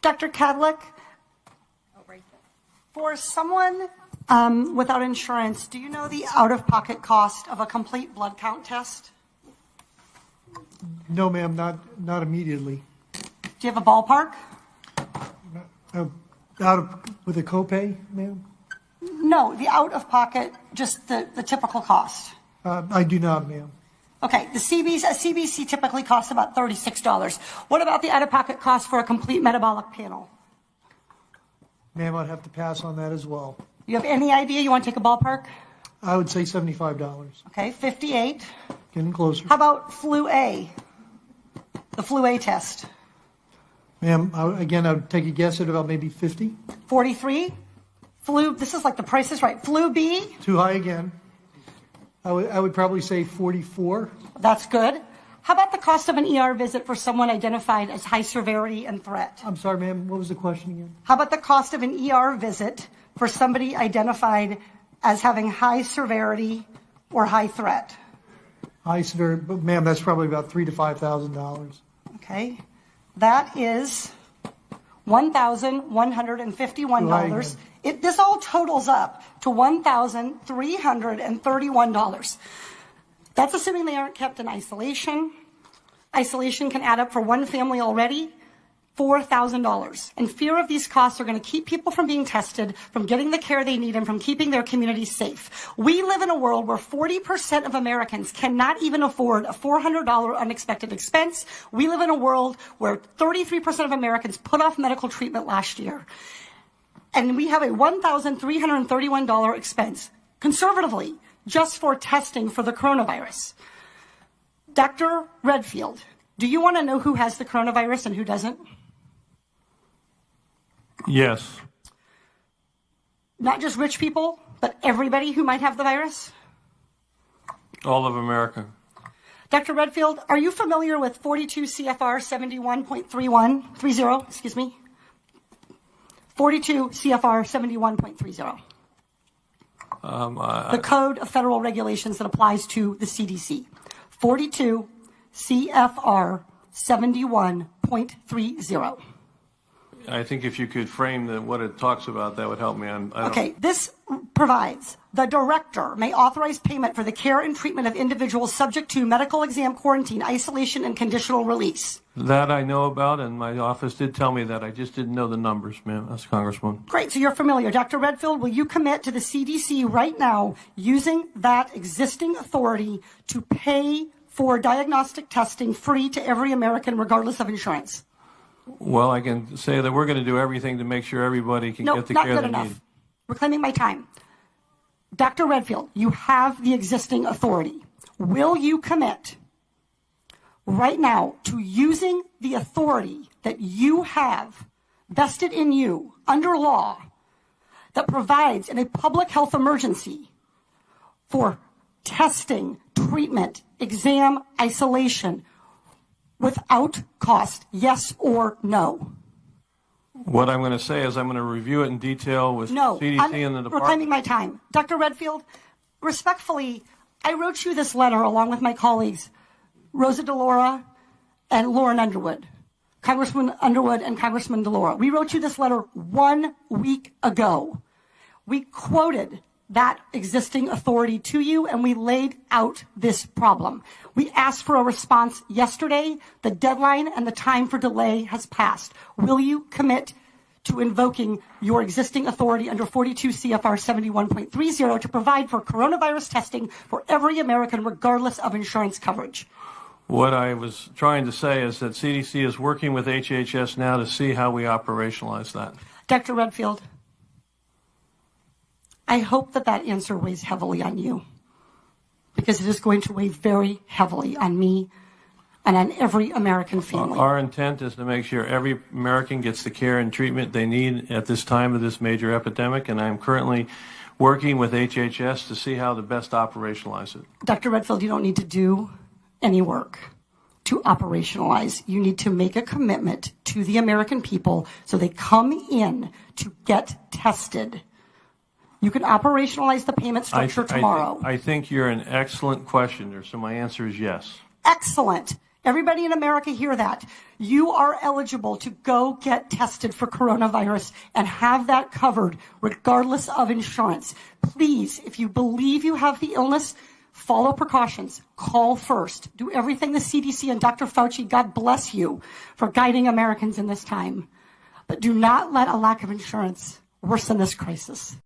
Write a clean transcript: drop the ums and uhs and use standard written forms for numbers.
Dr. Kadlik, for someone without insurance, do you know the out-of-pocket cost of a complete blood count test? No, ma'am, not immediately. Do you have a ballpark? With a copay, ma'am? No, the out-of-pocket, just the typical cost. I do not, ma'am. Okay, a CBC typically costs about $36. What about the out-of-pocket cost for a complete metabolic panel? Ma'am, I'd have to pass on that as well. You have any idea? You want to take a ballpark? I would say $75. Okay, 58. Getting closer. How about flu A? The flu A test. Ma'am, again, I would take a guess at about maybe 50. 43. Flu, this is like the Price is Right. Flu B. Too high again. I would probably say 44. That's good. How about the cost of an ER visit for someone identified as high severity and threat? I'm sorry, ma'am, what was the question again? How about the cost of an ER visit for somebody identified as having high severity or high threat? High severity, but ma'am, that's probably about $3,000 to $5,000. Okay. That is $1,151. This all totals up to $1,331. That's assuming they aren't kept in isolation. Isolation can add up for one family already, $4,000. And fear of these costs are going to keep people from being tested, from getting the care they need, and from keeping their communities safe. We live in a world where 40% of Americans cannot even afford a $400 unexpected expense. We live in a world where 33% of Americans put off medical treatment last year. And we have a $1,331 expense, conservatively, just for testing for the coronavirus. Dr. Redfield, do you want to know who has the coronavirus and who doesn't? Yes. Not just rich people, but everybody who might have the virus? All of America. Dr. Redfield, are you familiar with 42 CFR 71.30, excuse me? 42 CFR 71.30. The Code of Federal Regulations that applies to the CDC. 42 CFR 71.30. I think if you could frame what it talks about, that would help me. Okay, this provides the director may authorize payment for the care and treatment of individuals subject to medical exam, quarantine, isolation, and conditional release. That I know about, and my office did tell me that. I just didn't know the numbers, ma'am. That's Congresswoman. Great, so you're familiar. Dr. Redfield, will you commit to the CDC right now using that existing authority to pay for diagnostic testing free to every American regardless of insurance? Well, I can say that we're going to do everything to make sure everybody can get the care they need. Reclaiming my time. Dr. Redfield, you have the existing authority. Will you commit right now to using the authority that you have vested in you under law that provides in a public health emergency for testing, treatment, exam, isolation, without cost, yes or no? What I'm going to say is I'm going to review it in detail with CDC and the department. Reclaiming my time. Dr. Redfield, respectfully, I wrote you this letter along with my colleagues, Rosa DeLaura and Lauren Underwood, Congressman Underwood and Congressman DeLaura. We wrote you this letter 1 week ago. We quoted that existing authority to you, and we laid out this problem. We asked for a response yesterday. The deadline and the time for delay has passed. Will you commit to invoking your existing authority under 42 CFR 71.30 to provide for coronavirus testing for every American, regardless of insurance coverage? What I was trying to say is that CDC is working with HHS now to see how we operationalize that. Dr. Redfield, I hope that that answer weighs heavily on you, because it is going to weigh very heavily on me and on every American family. Our intent is to make sure every American gets the care and treatment they need at this time of this major epidemic, and I'm currently working with HHS to see how to best operationalize it. Dr. Redfield, you don't need to do any work to operationalize. You need to make a commitment to the American people so they come in to get tested. You can operationalize the payment structure tomorrow. I think you're an excellent questioner, so my answer is yes. Excellent. Everybody in America hear that. You are eligible to go get tested for coronavirus and have that covered regardless of insurance. Please, if you believe you have the illness, follow precautions. Call first. Do everything the CDC and Dr. Fauci, God bless you, for guiding Americans in this time. But do not let a lack of insurance worsen this crisis.